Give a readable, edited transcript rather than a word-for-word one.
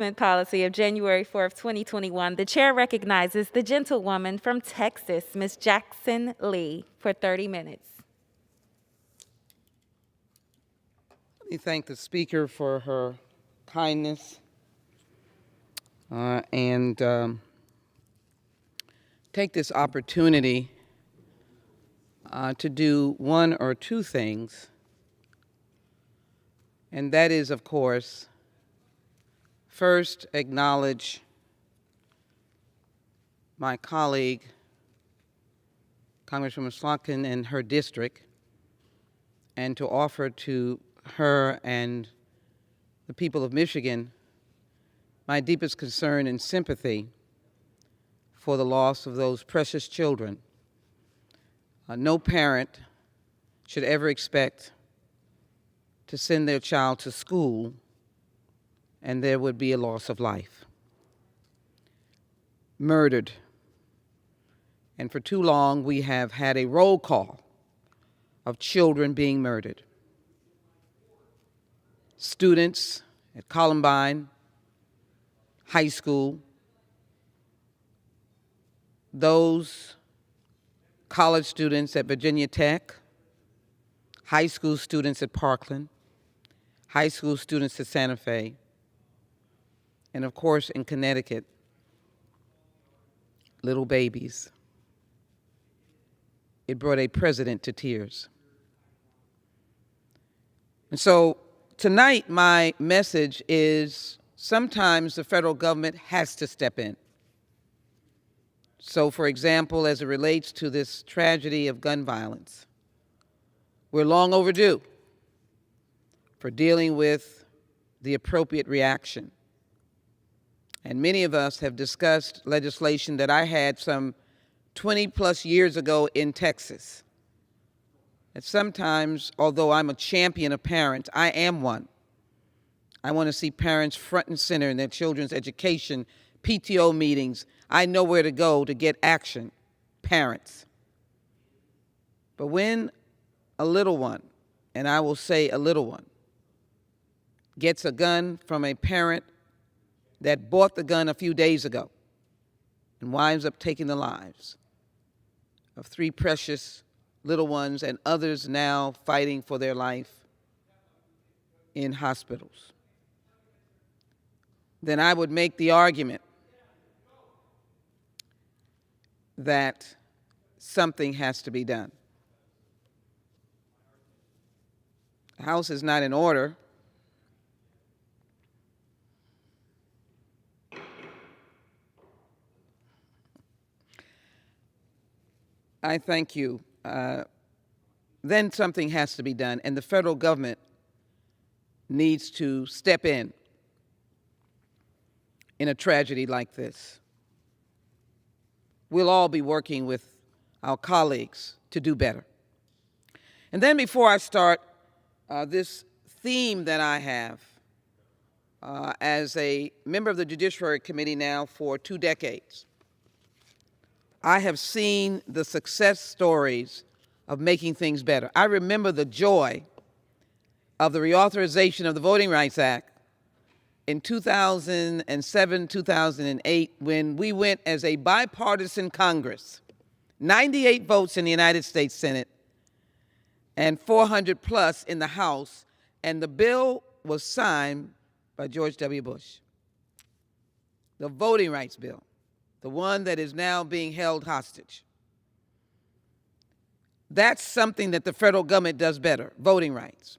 Policy of January 4th, 2021, the chair recognizes the gentlewoman from Texas, Ms. Jackson Lee, for 30 minutes. Let me thank the Speaker for her kindness and take this opportunity to do one or two things, and that is, of course, first acknowledge my colleague, Congresswoman Slotkin, and her district, and to offer to her and the people of Michigan my deepest concern and sympathy for the loss of those precious children. No parent should ever expect to send their child to school and there would be a loss of life. Murdered. And for too long, we have had a roll call of children being murdered. Students at Columbine, high school, those college students at Virginia Tech, high school students at Parkland, high school students at Santa Fe, and of course in Connecticut, little babies. It brought a president to tears. And so tonight my message is sometimes the federal government has to step in. So for example, as it relates to this tragedy of gun violence, we're long overdue for dealing with the appropriate reaction. And many of us have discussed legislation that I had some 20 plus years ago in Texas. And sometimes, although I'm a champion of parents, I am one. I want to see parents front and center in their children's education, PTO meetings. I know where to go to get action, parents. But when a little one, and I will say a little one, gets a gun from a parent that bought the gun a few days ago and winds up taking the lives of three precious little ones and others now fighting for their life in hospitals, then I would make the argument that something has to be done. The house is not in order. I thank you. Then something has to be done, and the federal government needs to step in a tragedy like this. We'll all be working with our colleagues to do better. And then before I start this theme that I have as a member of the Judiciary Committee now for 2 decades, I have seen the success stories of making things better. I remember the joy of the reauthorization of the Voting Rights Act in 2007, 2008, when we went as a bipartisan Congress, 98 votes in the United States Senate and 400 plus in the House, and the bill was signed by George W. Bush. The voting rights bill, the one that is now being held hostage. That's something that the federal government does better, voting rights.